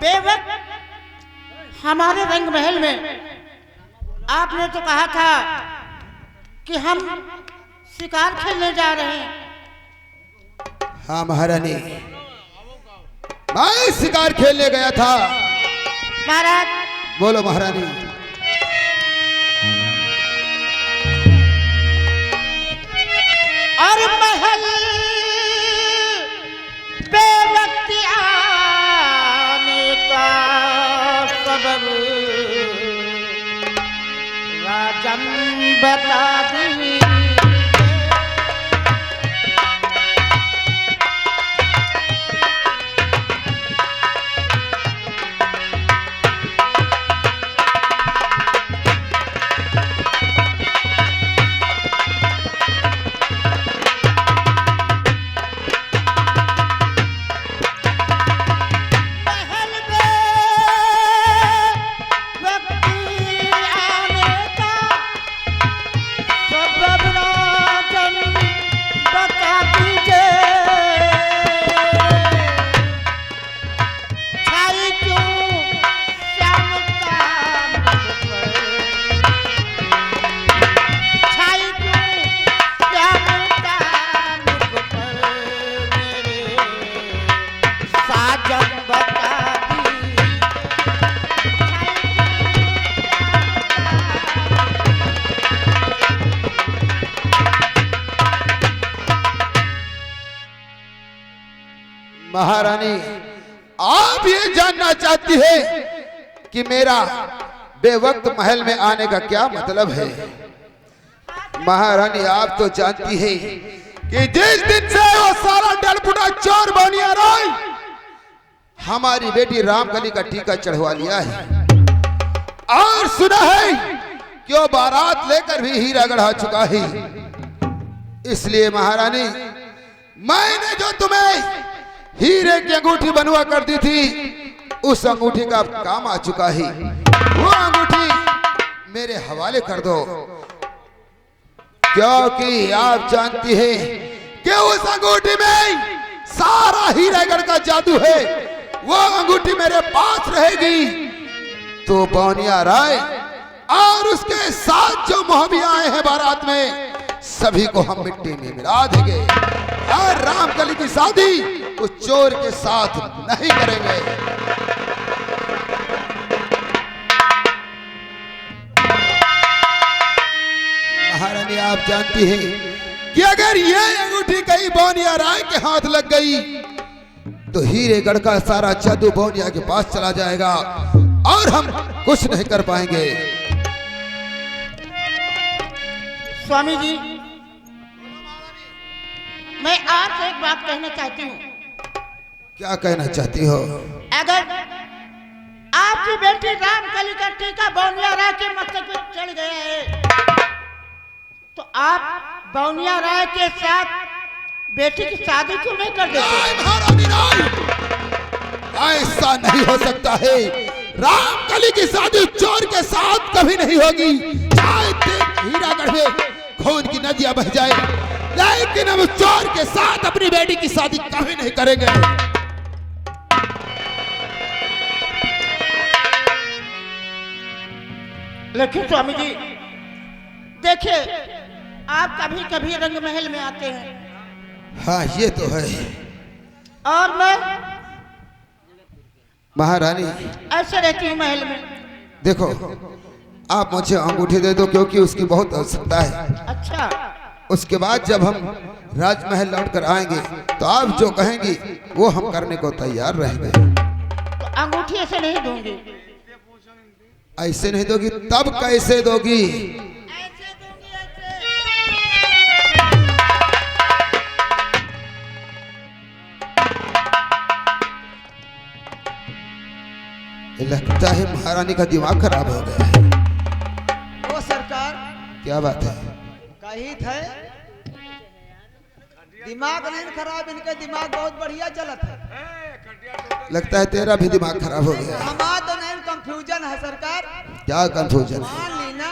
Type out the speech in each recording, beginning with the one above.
बेवक्त हमारे रंग महल में आपने तो कहा था कि हम शिकार खेलने जा रहे हैं। हाँ महारानी, मैं शिकार खेलने गया था। महाराज बोलो महारानी। और महल बेवक्त आने का सबब राजन बता दी। महारानी, आप ये जानना चाहती है कि मेरा बेवक्त महल में आने का क्या मतलब है? महारानी, आप तो जानती है कि जिस दिन से वो सारा डलपुटा चोर बनिया राय हमारी बेटी रामकली का टीका चढ़वा लिया है, और सुना है कि वो बारात लेकर भी हीरा गढ़ा चुका है। इसलिए महारानी, मैंने जो तुम्हें हीरे की अंगूठी बनवा कर दी थी, उस अंगूठी का काम आ चुका है। वो अंगूठी मेरे हवाले कर दो, क्योंकि आप जानती हैं कि उस अंगूठी में सारा हीरागढ़ का जादू है। वो अंगूठी मेरे पास रहेगी तो बौनिया राय और उसके साथ जो मोहबी आए हैं बारात में, सभी को हम मिट्टी में मिला देंगे और रामकली की शादी उस चोर के साथ नहीं करेंगे। महारानी, आप जानती हैं कि अगर ये अंगूठी कहीं बौनिया राय के हाथ लग गई तो हीरेगढ़ का सारा जादू बौनिया के पास चला जाएगा और हम कुछ नहीं कर पाएंगे। स्वामी जी, मैं आपसे एक बात कहना चाहती हूँ। क्या कहना चाहती हो? अगर आपकी बेटी रामकली का टीका बौनिया राय के मस्तक पे चढ़ गया है, तो आप बौनिया राय के साथ बेटी की शादी क्यों नहीं कर देते? महारानी राय, ऐसा नहीं हो सकता है। रामकली की शादी चोर के साथ कभी नहीं होगी। चाहे हीरागढ़ में खून की नदियां बह जाए, लेकिन हम चोर के साथ अपनी बेटी की शादी कभी नहीं करेंगे। लेकिन स्वामी जी देखिए, आप कभी कभी रंग महल में आते हैं। हाँ, ये तो है। और मैं महारानी ऐसे रहती हूँ महल में। देखो, आप मुझे अंगूठी दे दो, क्योंकि उसकी बहुत आवश्यकता है। अच्छा, उसके बाद जब हम राजमहल लौट कर आएंगे तो आप जो कहेंगी वो हम करने को तैयार रहेंगे। तो अंगूठी ऐसे नहीं दूंगी। ऐसे नहीं दोगी तब कैसे दोगी? ऐसे दूंगी, ऐसे। लगता है महारानी का दिमाग खराब हो गया है। ओ सरकार, क्या बात है? कही थे दिमाग नहीं खराब, इनका दिमाग बहुत बढ़िया चलत है। लगता है तेरा भी दिमाग खराब हो गया। हमारा तो नहीं कंफ्यूजन है सरकार। क्या कंफ्यूजन है? मान ली ना,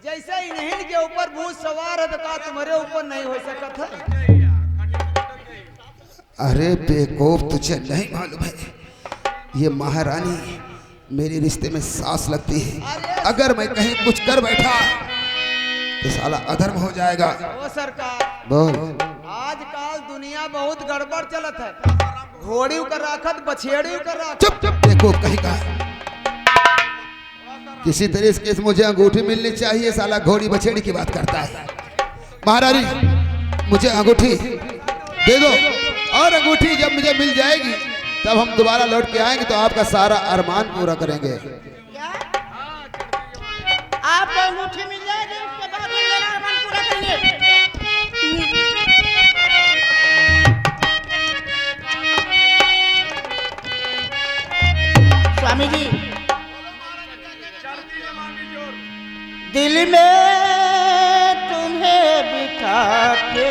जैसे इन्हीं के ऊपर भूत सवार है तो का तुम्हारे ऊपर नहीं हो सकता है। अरे बेवकूफ, तुझे नहीं मालूम है ये महारानी मेरे रिश्ते में सास लगती है। अगर मैं कहीं कुछ कर बैठा तो साला अधर्म हो जाएगा। ओ सरकार, बोल। आजकल दुनिया बहुत गड़बड़ चलत है। घोड़ी कर राखत, बछेड़ी कर राखत। चुप चुप, देखो कहीं का किसी तरीके से मुझे अंगूठी मिलनी चाहिए। साला घोड़ी बछेड़ी की बात करता है। महारानी मुझे अंगूठी दे दो, और अंगूठी जब मुझे मिल जाएगी तब हम दोबारा लौट के आएंगे तो आपका सारा अरमान पूरा करेंगे। क्या आपको अंगूठी मिल जाएगी, उसके बाद हम मेरा अरमान पूरा करेंगे? स्वामी जी, दिल में तुम्हें बिठा के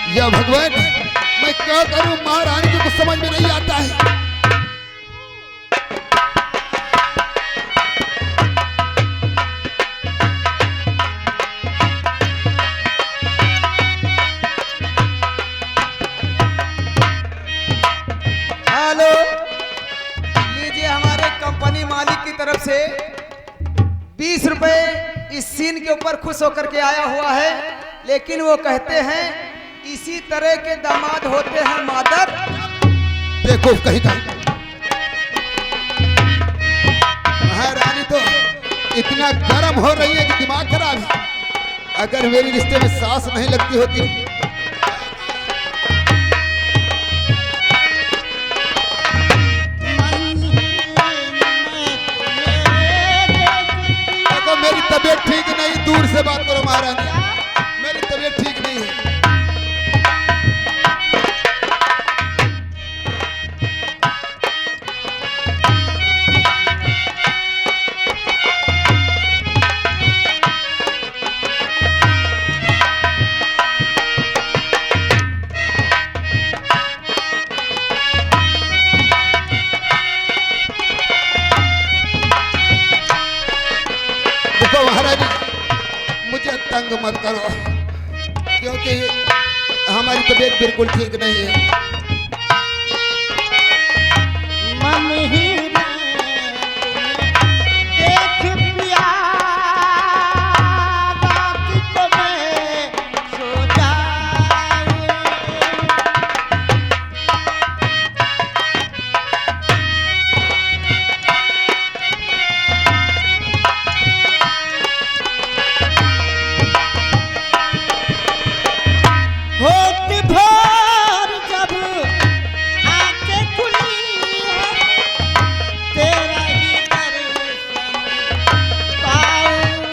या भगवान, मैं क्या करूं? महारानी को कुछ समझ में नहीं आता है। हेलो, लीजिए हमारे कंपनी मालिक की तरफ से 20 रुपए इस सीन के ऊपर खुश होकर के आया हुआ है। लेकिन वो कहते हैं इसी तरह के दामाद होते हैं मादर। देखो कहीं का महारानी तो इतना गर्म हो रही है कि दिमाग खराब है। अगर मेरी रिश्ते में सास नहीं लगती होती तो मेरी तबीयत ठीक नहीं। दूर से बात करो महारानी, मेरी तबीयत ठीक नहीं है। महारानी मुझे तंग मत करो, क्योंकि हमारी तबीयत बिल्कुल ठीक नहीं है। मन ही देख पिया रात को मैं सो जाऊं। होठ भर जब आंखें खुली है, तेरा ही दर्शन पाऊं।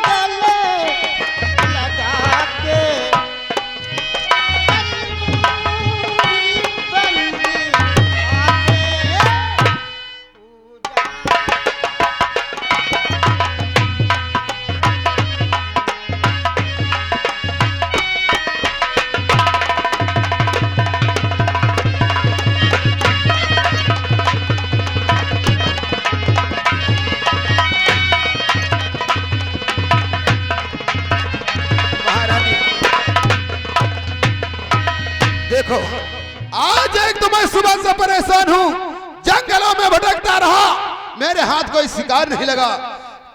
गले लगा के महारानी देखो, आज एक तो मैं सुबह से परेशान हूँ, जंगलों में भटकता रहा, मेरे हाथ कोई शिकार नहीं लगा।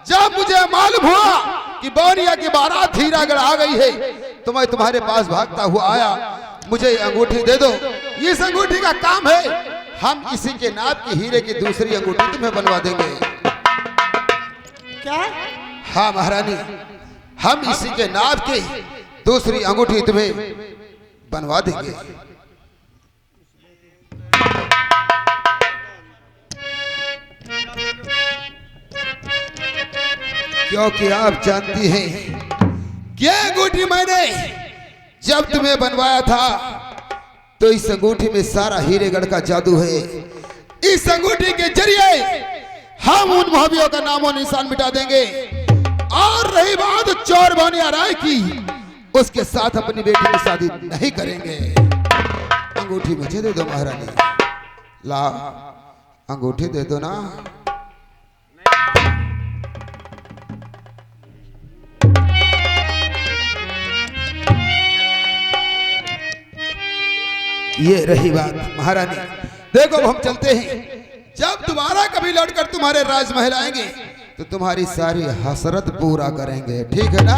जब मुझे मालूम हुआ कि बौनिया की बारात हीरागढ़ आ गई है तो मैं तुम्हारे पास भागता हुआ आया। मुझे अंगूठी दे दो, इस अंगूठी का काम है, हम किसी के नाप की हीरे की दूसरी अंगूठी तुम्हें बनवा देंगे। क्या? हाँ महारानी, हम इसी के नाम की दूसरी अंगूठी तुम्हें बनवा देंगे। क्योंकि आप जानती हैं कि अंगूठी मैंने जब तुम्हें बनवाया था तो इस अंगूठी में सारा हीरेगढ़ का जादू है। इस अंगूठी के जरिए हम उन भाभियों का नामो निशान मिटा देंगे। और रही बात चोर भानिया राय की, उसके साथ अपनी बेटी की शादी नहीं करेंगे। अंगूठी मुझे दे दो महारानी। ला अंगूठी दे दो ना। ये रही बात महारानी। देखो अब हम चलते हैं। जब दोबारा कभी लौटकर तुम्हारे राजमहल आएंगे तो तुम्हारी सारी हसरत पूरा करेंगे, ठीक है ना?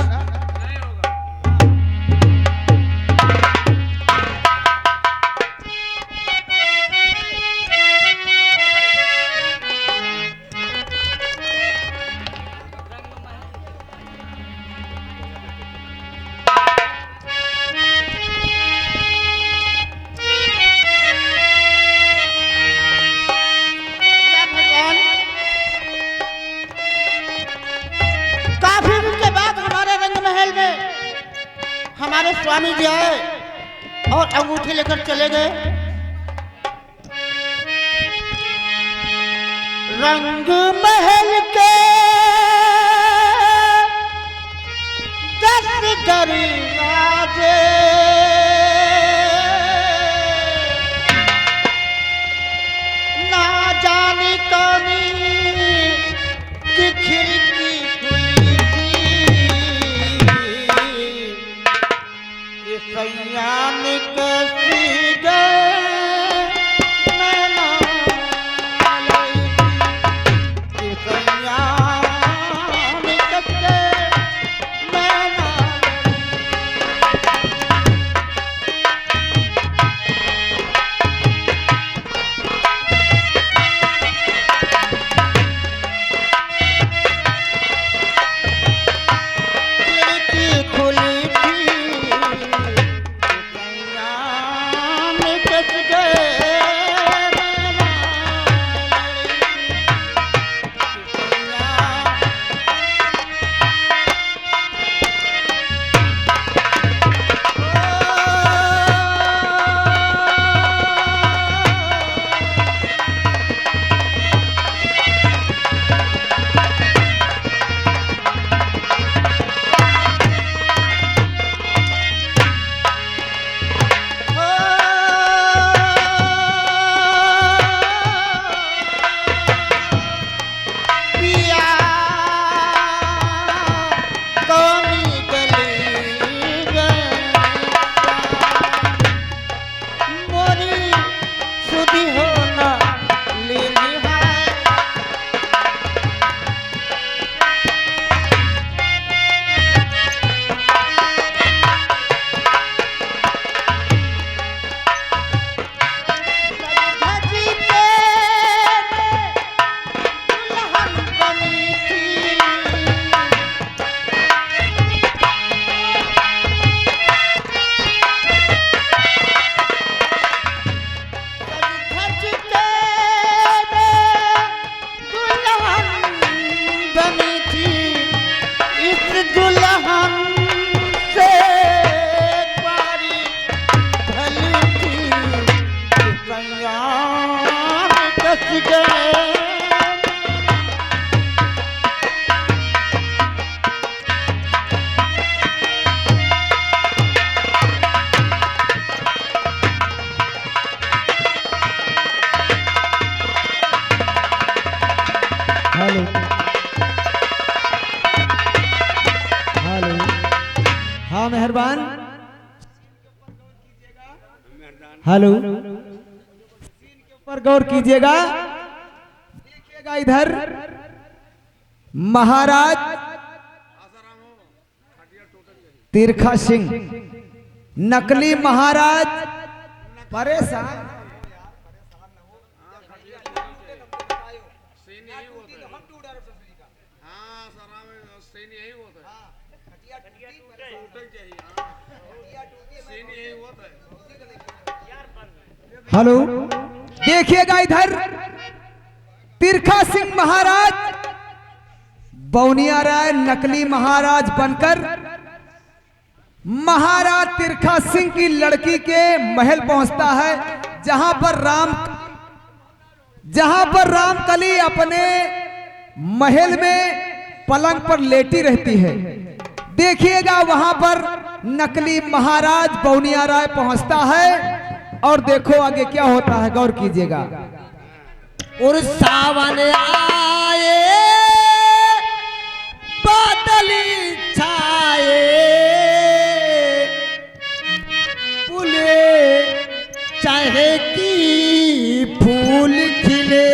हमारे स्वामी जी आए और अंगूठी लेकर चले गए। रंग महल के 10 दरवाजे ना जाने कौनी की खिड़की खुली थी। सयान कसी गए मैना सयान कसे मैना। खिड़की खुली थी हेलो हेलो। हाँ मेहरबान। हेलो सीन के ऊपर गौर कीजिएगा। देखिएगा इधर महाराज तिरखा सिंह नकली महाराज परेशान हाँ सरा में सीन यही होता है। सीन यही होता है। हेलो, देखिएगा इधर तिरखा सिंह महाराज बौनिया राय नकली महाराज बनकर महाराज तिरखा सिंह की लड़की के महल पहुंचता है, जहां पर रामकली अपने महल में पलंग पर लेटी रहती है। देखिएगा वहां पर नकली महाराज बौनिया राय पहुंचता है और देखो आगे क्या होता है, गौर कीजिएगा। और सावन आए बादल छाए फूले चाहे की फूल खिले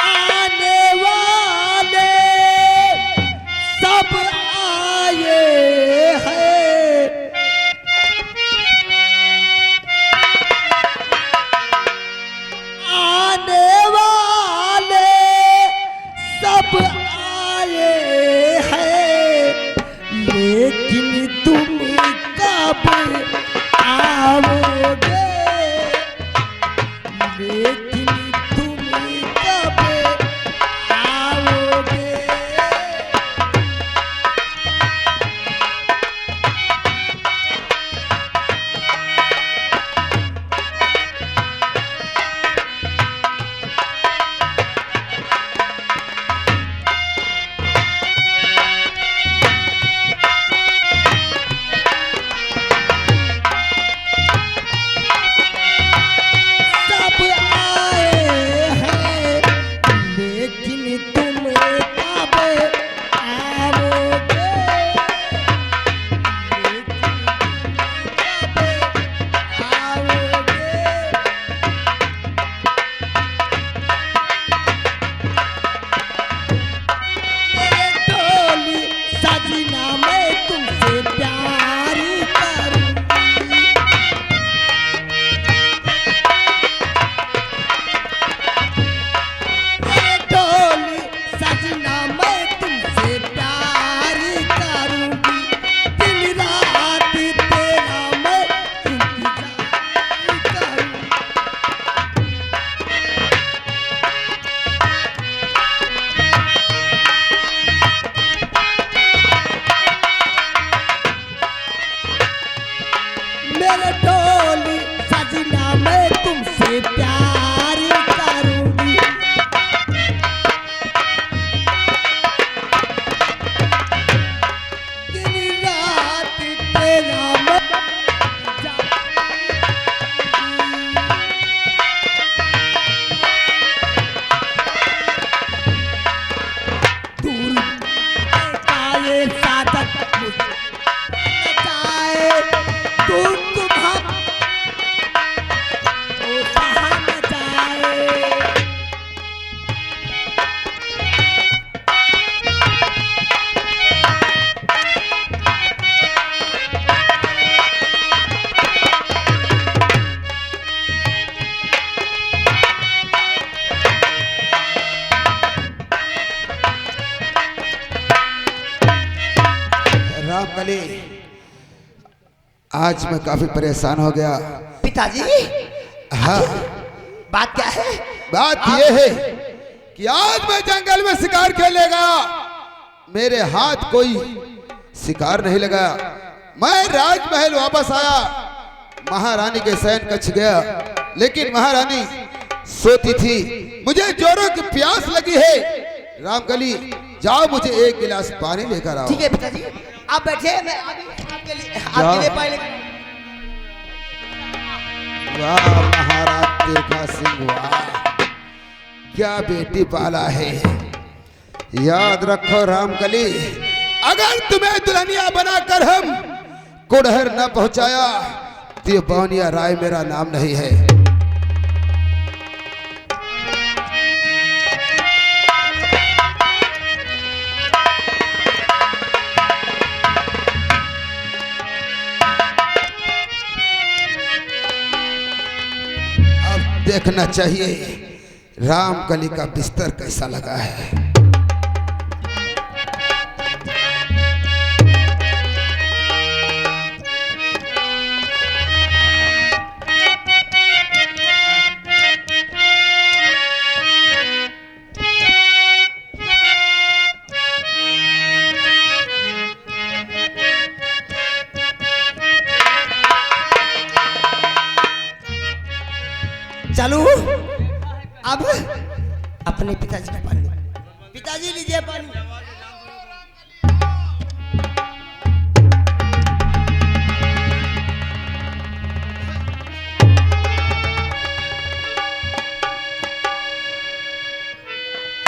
आने वाले सब आए हैं। आने वाले सब आए हैं, लेकिन तुम कब आओगे, लेकिन तुम कब आओगे। सब आए हैं, लेकिन तुम कब आओगे, लेकिन तुम कब आओगे। मेरे ढोली सजना मैं तुमसे प्यार करूंगी। मेरे ढोली सजना मैं तुमसे प्यार करूंगी। दिन रात तेरा मैं इंतजार करूंगी। मेरे ढोली सजना मैं तुमसे प्यार करूंगी। दिन रात तेरा मैं दूर आए साधक जाए तू तुम्हारा ओ सहा न जाए। रामकली, आज मैं काफी परेशान हो गया। पिताजी, हाँ, बात क्या है? बात यह है कि आज मैं जंगल में शिकार खेलेगा, मेरे हाथ कोई शिकार नहीं लगा। मैं राजमहल वापस आया, महारानी के शयन कक्ष गया, लेकिन महारानी सोती थी। मुझे जोरों की प्यास लगी है। रामकली, जाओ मुझे एक गिलास पानी लेकर आओ। ठीक है पिताजी, आप बैठे, मैं अभी आपके लिए पानी लेकर। वाह महाराज तिरखा सिंह, वाह क्या बेटी पाला है। याद रखो रामकली, अगर तुम्हें दुल्हनिया बनाकर हम कुड़हर न पहुंचाया तो ये बौनिया राय मेरा नाम नहीं है। अब देखना चाहिए रामकली का बिस्तर कैसा लगा है। पिताजी को पानी दो। पिताजी लीजिए पानी।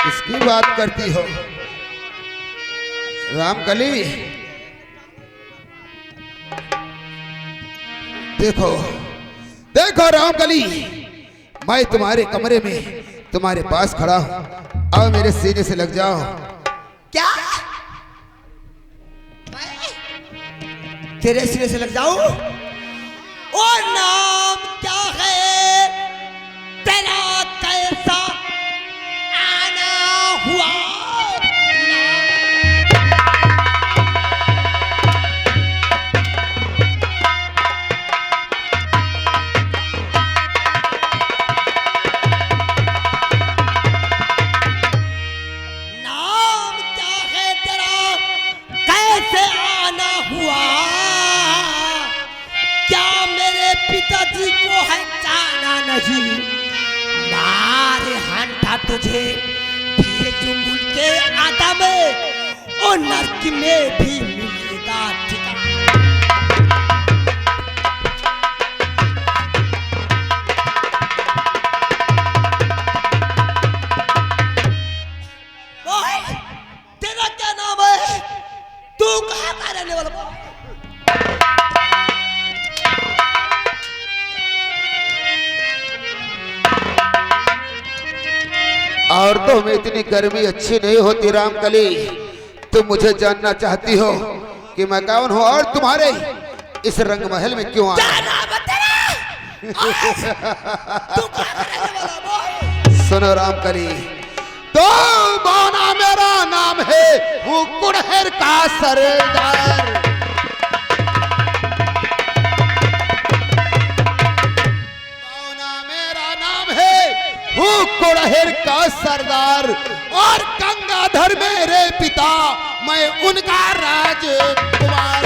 इसकी बात करती हो रामकली? देखो देखो रामकली, मैं तुम्हारे कमरे में तुम्हारे पास खड़ा हूं, अब मेरे सीने से लग जाओ। क्या? तेरे सिरे से लग जाऊं? और नाम क्या है तेरा, कैसा आना हुआ? नाम क्या है तेरा, कैसे आना हुआ? क्या मेरे पिताजी को है जाना नहीं? मारे हंटा तुझे भेजूं मुल्क के आदम में, और नरक में भी मिलेगा ठिकाना। बोल, तेरा क्या नाम है? तू कहाँ का रहने वाला? बोल। औरतों में इतनी गर्मी अच्छी नहीं होती रामकली। तुम मुझे जानना चाहती हो कि मैं कौन हूं और तुम्हारे इस रंग महल में क्यों आया? क्या नाम है तेरा? तू कहाँ का रहने वाला? बोल। सुनो रामकली, तो बौना मेरा नाम है, हूँ कुड़हर का सरदार। बौना मेरा नाम है, हूँ कुड़हर का सरदार, और गंगाधर मेरे पिता, मैं उनका राजकुमार।